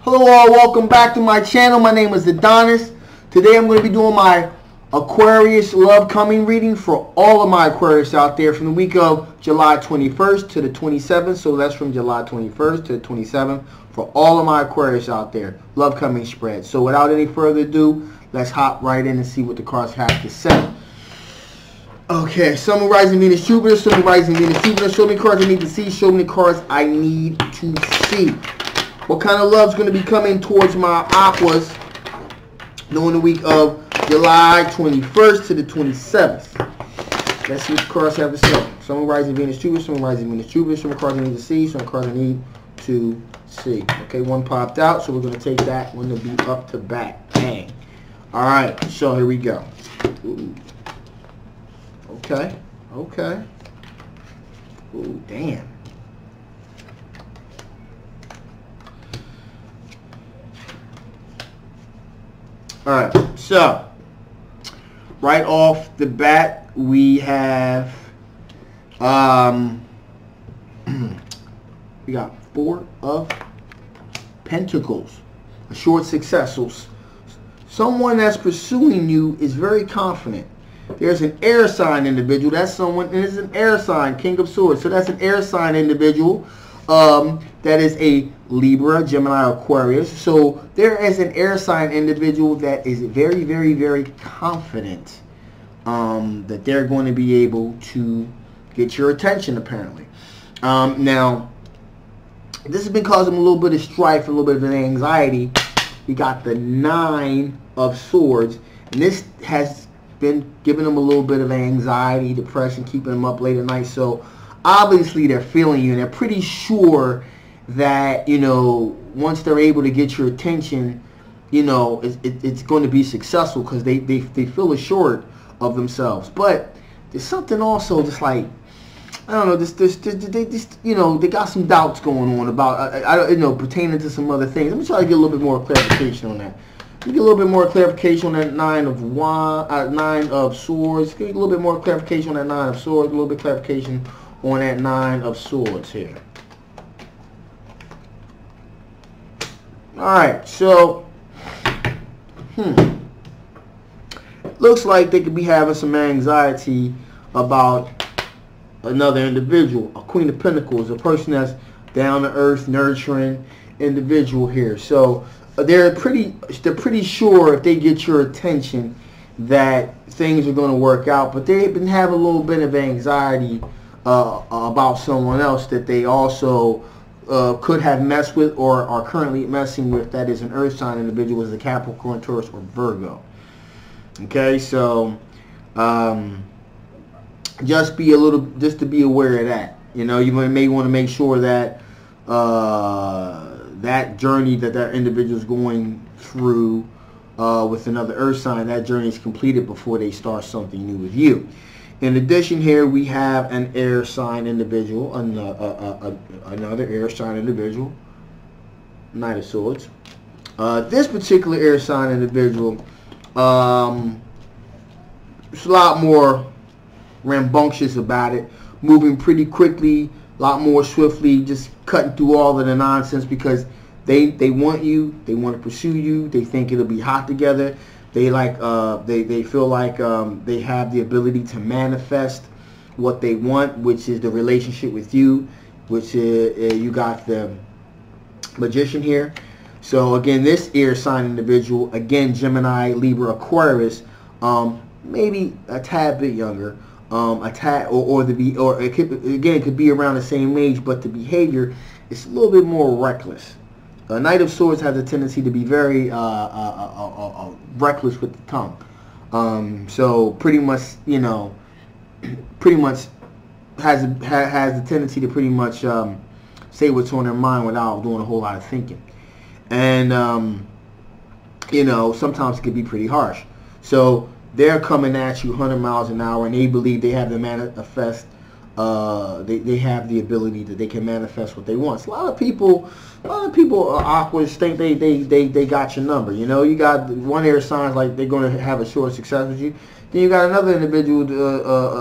Hello all, welcome back to my channel. My name is Adonis. Today I'm going to be doing my Aquarius love coming reading for all of my Aquarius out there from the week of July 21st to the 27th. So that's from July 21st to the 27th for all of my Aquarius out there. Love coming spread. So without any further ado, let's hop right in and see what the cards have to say. Okay, Sun, Rising, Venus, Jupiter. Sun, Rising, Venus, Jupiter. Show me cards I need to see. Show me the cards I need to see. What kind of love is going to be coming towards my aquas during the week of July 21st to the 27th? Let's see what the cards have to say. Sun, Rising, Venus, Jupiter. Sun, Rising, Venus, Jupiter. Some cards I need to see. Some cards I need to see. Okay, one popped out, so we're going to take that one to be up to back. Bang. All right, so here we go. Ooh. Okay. Okay. Ooh, damn. Alright, so right off the bat we have we got Four of Pentacles, a short success. So someone that's pursuing you is very confident. There's an air sign individual. That's someone, and it's an air sign, King of Swords. So that's an air sign individual. That is a Libra, Gemini, Aquarius. So there is an air sign individual that is very, very, very confident that they're going to be able to get your attention, apparently. Now, this has been causing a little bit of strife, a little bit of an anxiety. We got the Nine of Swords, and this has been giving them a little bit of anxiety, depression, keeping them up late at night. So obviously they're feeling you, and they're pretty sure that, you know, once they're able to get your attention, you know, it's going to be successful because they feel assured of themselves. But there's something also just like, I don't know, this you know, they got some doubts going on about, you know, pertaining to some other things. Let me try to get a little bit more clarification on that. Let me get a little bit more clarification on that Nine of Swords. Get a little bit more clarification on that Nine of Swords. A little bit of clarification on that Nine of Swords here. Alright, so looks like they could be having some anxiety about another individual, a Queen of Pentacles, a person that's down to earth, nurturing individual here. So they're pretty sure if they get your attention that things are going to work out, but they've been having a little bit of anxiety about someone else that they also could have messed with or are currently messing with. That is an earth sign individual, is a Capricorn, Taurus, or Virgo. Okay, so just to be aware of that. You know, you may want to make sure that that journey that individual is going through with another earth sign, that journey is completed before they start something new with you. In addition, here we have an air sign individual, another air sign individual, Knight of Swords. This particular air sign individual, it's a lot more rambunctious about it, moving pretty quickly, a lot more swiftly, just cutting through all of the nonsense because they want you, they want to pursue you, they think it'll be hot together. They like they feel like they have the ability to manifest what they want, which is the relationship with you, which is you got the Magician here. So again, this air sign individual, again Gemini, Libra, Aquarius, maybe a tad bit younger, a tad or it could be around the same age, but the behavior is a little bit more reckless. A Knight of Swords has a tendency to be very reckless with the tongue. So pretty much, you know, has the tendency to pretty much say what's on their mind without doing a whole lot of thinking. And you know, sometimes it can be pretty harsh. So they're coming at you 100 miles an hour, and they believe they have the manifest. They have the ability that they can manifest what they want. So a lot of people are awkward, think they got your number. You know, you got one air sign like they're going to have a short success with you. Then you got another individual,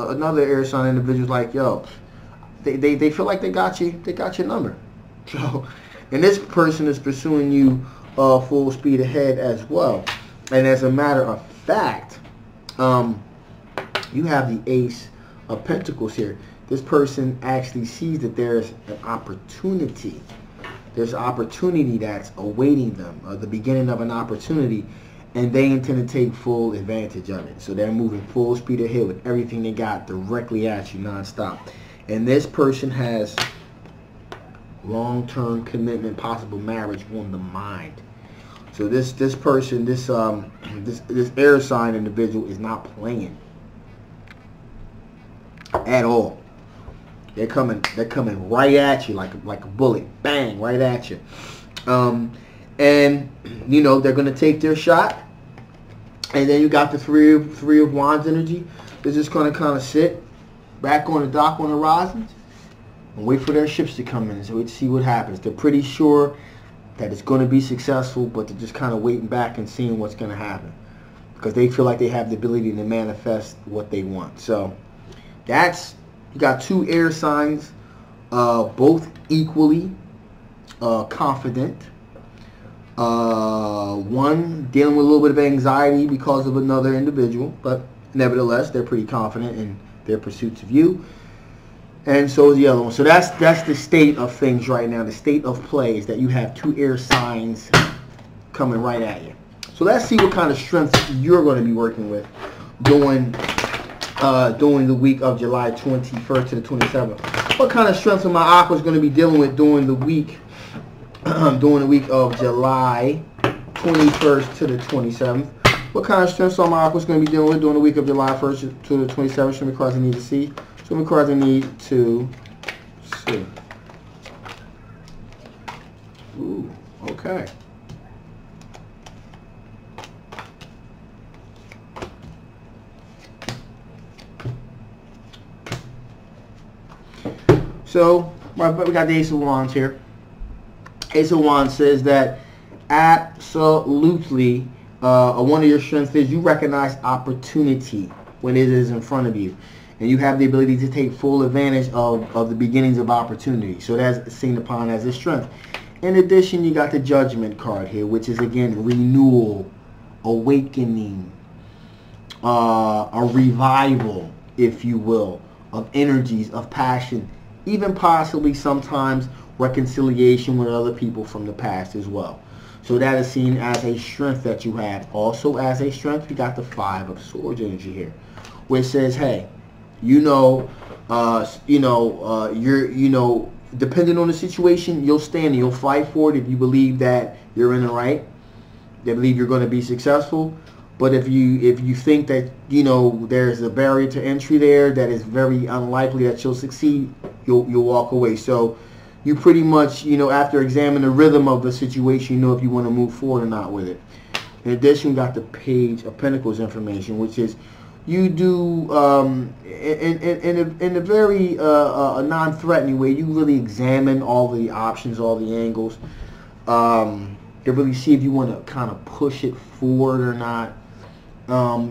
another air sign individual like, yo, they feel like they got your number. So And this person is pursuing you full speed ahead as well. And as a matter of fact, you have the Ace of Pentacles here. This person actually sees that there's an opportunity. There's an opportunity that's awaiting them, the beginning of an opportunity, and they intend to take full advantage of it. So they're moving full speed ahead with everything they got directly at you nonstop. And this person has long-term commitment, possible marriage on the mind. So this person, this air sign individual is not playing at all. They're coming right at you like a bullet, bang, right at you. And you know they're gonna take their shot. And then you got the three of Wands energy. They're just gonna kind of sit back on the dock on the horizons and wait for their ships to come in. So we see what happens. They're pretty sure that it's going to be successful, but they're just kind of waiting back and seeing what's going to happen because they feel like they have the ability to manifest what they want. So that's, you got two air signs, both equally confident. One dealing with a little bit of anxiety because of another individual, but nevertheless they're pretty confident in their pursuits of you. And so is the other one. So that's the state of things right now. The state of play is that you have two air signs coming right at you. So let's see what kind of strength you're going to be working with during the week of July 21st to the 27th. What kind of strength are my aquas going to be dealing with during the week of July 21st to the 27th? What kind of strengths are my aquas going to be dealing with during the week of July 1st to the 27th? Show me cards I need to see. Show me cards I need to see. Ooh, okay. So, we got the Ace of Wands here. Ace of Wands says that absolutely one of your strengths is you recognize opportunity when it is in front of you. And you have the ability to take full advantage of the beginnings of opportunity. So that's seen upon as a strength. In addition, you got the Judgment card here, which is, again, renewal, awakening, a revival, if you will, of energies, of passion, even possibly sometimes reconciliation with other people from the past as well. So that is seen as a strength that you have. Also as a strength, you got the Five of Swords energy here, which says, hey, you're depending on the situation, you'll stand and you'll fight for it if you believe that you're in the right. They believe you're going to be successful. But if you think that, there's a barrier to entry there that is very unlikely that you'll succeed, you'll walk away. So you pretty much, after examining the rhythm of the situation, you know if you want to move forward or not with it. In addition, you got the Page of Pentacles information, which is you do in a very non-threatening way. You really examine all the options, all the angles, to really see if you want to kind of push it forward or not. Not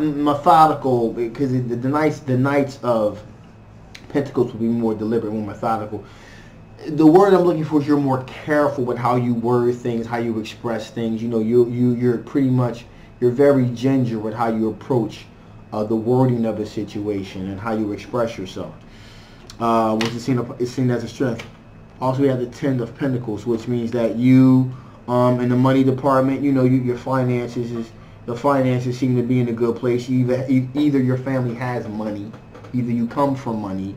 methodical, because the Knights of Pentacles will be more deliberate, more methodical. The word I'm looking for is you're more careful with how you word things, how you express things. You're pretty much, you're very ginger with how you approach the wording of a situation and how you express yourself, which is seen as a strength. Also, we have the Ten of Pentacles, which means that you, in the money department, your finances seem to be in a good place. Either your family has money, either you come from money,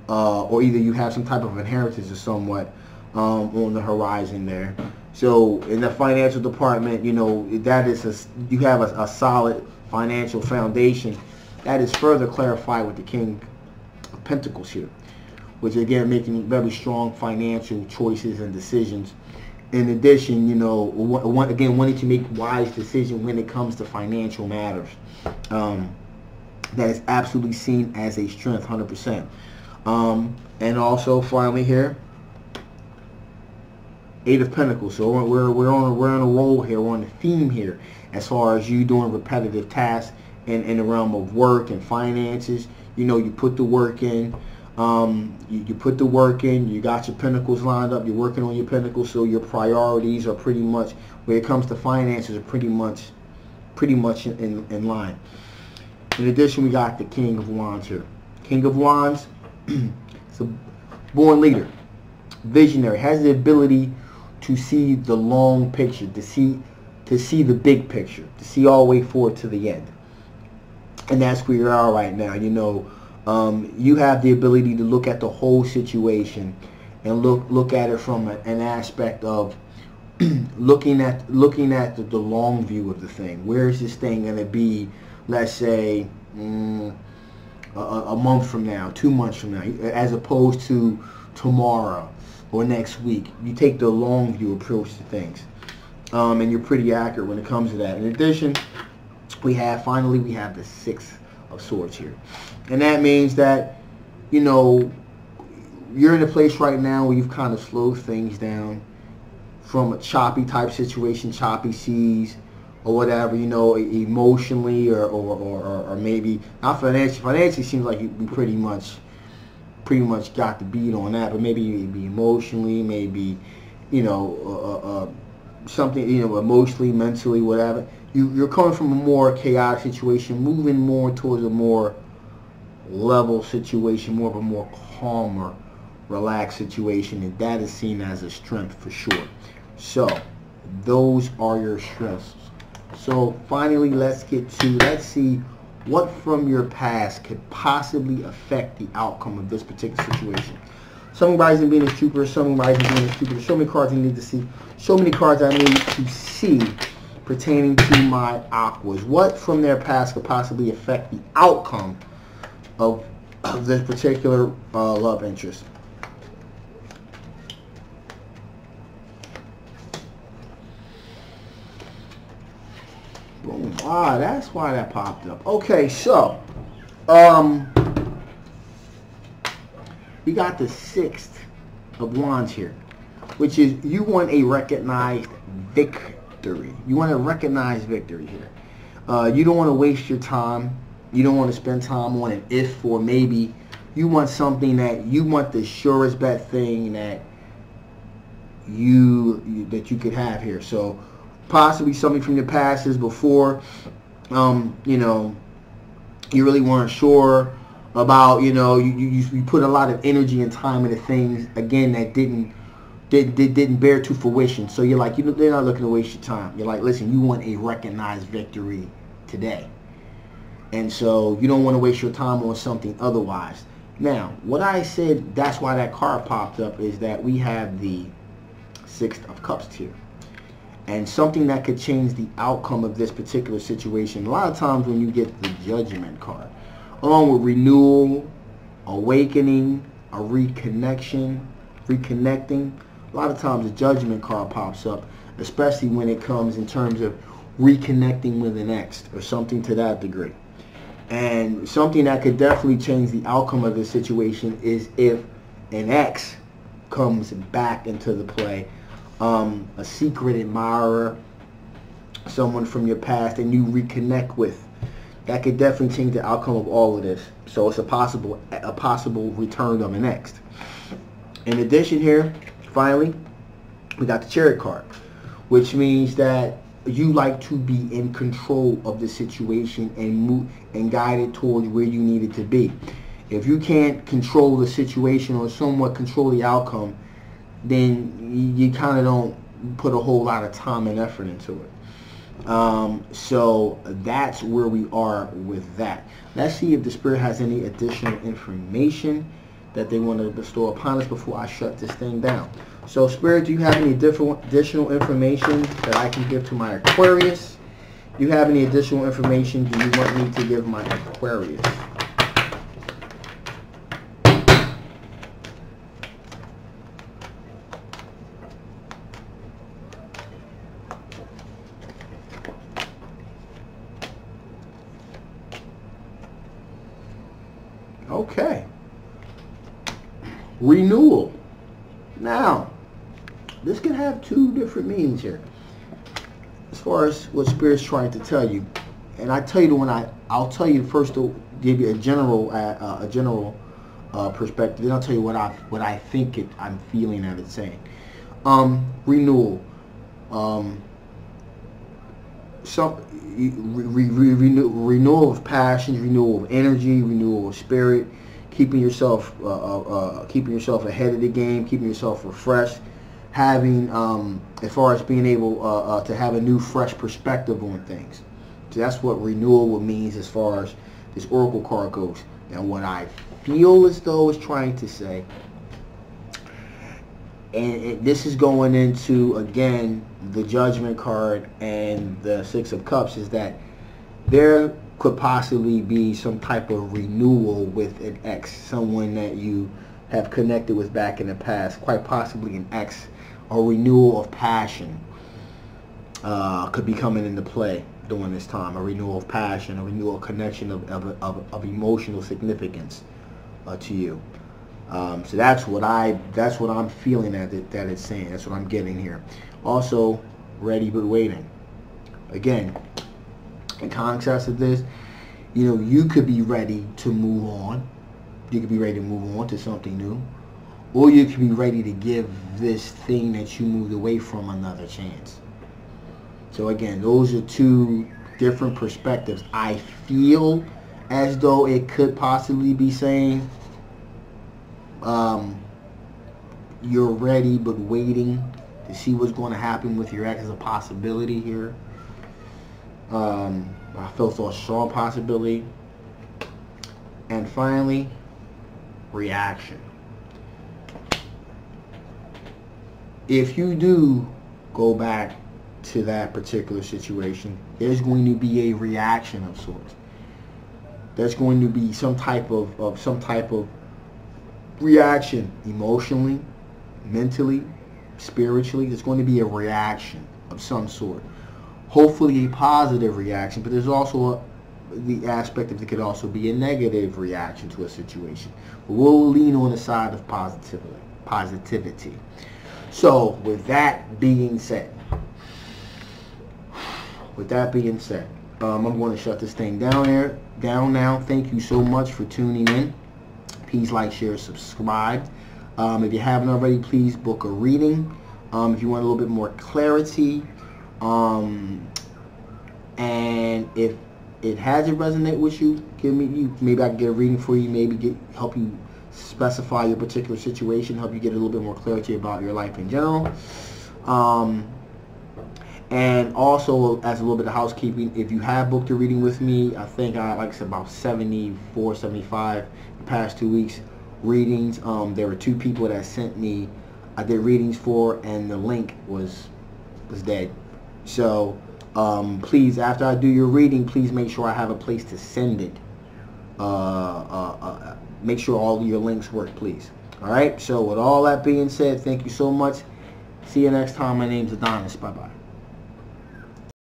or either you have some type of inheritance or somewhat on the horizon there. So in the financial department, that is you have a solid financial foundation. That is further clarified with the King of Pentacles here, which again making very strong financial choices and decisions. In addition, wanting to make wise decisions when it comes to financial matters. That is absolutely seen as a strength, 100%. And also, finally here, Eight of Pentacles. So we're on a roll here. We're on a theme here as far as you doing repetitive tasks in the realm of work and finances. You put the work in. You put the work in. You got your pentacles lined up. You're working on your pentacles, so your priorities are pretty much, when it comes to finances, are pretty much in line. In addition, we got the King of Wands here. King of Wands, it's a born leader, visionary, has the ability to see the long picture, to see the big picture, to see all the way forward to the end. And that's where you are right now. You know, you have the ability to look at the whole situation and look at it from an aspect of looking at the long view of the thing. Where is this thing going to be, let's say, a month from now, 2 months from now, as opposed to tomorrow or next week? You take the long view approach to things, and you're pretty accurate when it comes to that. In addition, finally we have the Six of Swords here, and that means that, you know, you're in a place right now where you've kind of slowed things down from a choppy type situation, choppy seas, or whatever, you know, emotionally or maybe not financially. Financially seems like you pretty much got the beat on that, but maybe emotionally, maybe, you know, something, you know, emotionally, mentally, whatever. You're coming from a more chaotic situation, moving more towards a more level situation, more of a more calmer, relaxed situation, and that is seen as a strength for sure. So those are your strengths. So finally, let's see what from your past could possibly affect the outcome of this particular situation. Sun, rising, Venus, Jupiter. Sun, rising, Venus, Jupiter. Show me cards I need to see. Show me the cards I need to see pertaining to my aquas. What from their past could possibly affect the outcome of this particular love interest? Boom. Ah, that's why that popped up. Okay, so we got the Six of Wands here, which is you want a recognized victory. You want to recognize victory here. You don't want to waste your time. You don't want to spend time on an if or maybe. You want something that you want, the surest bet thing that you could have here. So possibly something from your past is before, you know, you really weren't sure about, you know, you put a lot of energy and time into things, again, that didn't bear to fruition. So you're like, you know, they're not looking to waste your time. You're like, listen, you want a recognized victory today. And so you don't want to waste your time on something otherwise. Now, what I said, that's why that card popped up, is that we have the Six of Cups here. And something that could change the outcome of this particular situation. A lot of times when you get the Judgment card, along with renewal, awakening, a reconnecting, a lot of times the Judgment card pops up, especially when it comes in terms of reconnecting with an ex or something to that degree. And something that could definitely change the outcome of this situation is if an ex comes back into the play. A secret admirer, someone from your past, and you reconnect with. That could definitely change the outcome of all of this. So it's a possible return of an ex. In addition here, finally, we got the Chariot card, which means that you like to be in control of the situation and move and guide it towards where you need it to be. If you can't control the situation or somewhat control the outcome, then you kind of don't put a whole lot of time and effort into it. So that's where we are with that. Let's see if the Spirit has any additional information that they want to bestow upon us before I shut this thing down. So Spirit, do you have any additional information that I can give to my Aquarius? Do you have any additional information do you want me to give my Aquarius? Okay. Renewal. Now, this can have two different meanings here as far as what Spirit's trying to tell you. And I tell you I'll tell you first to give you a general perspective. Then I'll tell you what I think I'm feeling that it's saying. Renewal. Renewal of passion, renewal of energy, renewal of spirit, keeping yourself ahead of the game, keeping yourself refreshed, having as far as being able to have a new fresh perspective on things. So that's what renewal means as far as this oracle card goes. Now what I feel as though it's trying to say, and this is going into, again, the Judgment card and the Six of Cups, is that there could possibly be some type of renewal with an ex, someone that you have connected with back in the past, quite possibly an ex. A renewal of passion could be coming into play during this time. A renewal of passion, a renewal of connection of emotional significance to you. So that's what I'm feeling that it's saying. That's what I'm getting here. Also, ready but waiting. Again, in contrast of this, you could be ready to move on. You could be ready to move on to something new, or you could be ready to give this thing that you moved away from another chance. So again, those are two different perspectives. I feel as though it could possibly be saying you're ready but waiting to see what's going to happen with your ex as a possibility here. I feel so a strong possibility. And finally, reaction. If you do go back to that particular situation, there's going to be a reaction of sorts. There's going to be some type of reaction, emotionally, mentally, spiritually. There's going to be a reaction of some sort. Hopefully a positive reaction, but there's also the aspect of it could also be a negative reaction to a situation. We'll lean on the side of positivity. So with that being said, I'm going to shut this thing down now. Thank you so much for tuning in. Please like, share, subscribe. If you haven't already, please book a reading. If you want a little bit more clarity, and if it hasn't resonated with you, maybe I can get a reading for you. Maybe help you specify your particular situation, help you get a little bit more clarity about your life in general. And also, as a little bit of housekeeping, if you have booked a reading with me, I think like I said, about 74, 75 the past 2 weeks readings. There were 2 people that sent me I did readings for, and the link was dead. So please, after I do your reading, please make sure I have a place to send it. Make sure all of your links work, please. Alright, so with all that being said, thank you so much. See you next time. My name's Adonis. Bye-bye.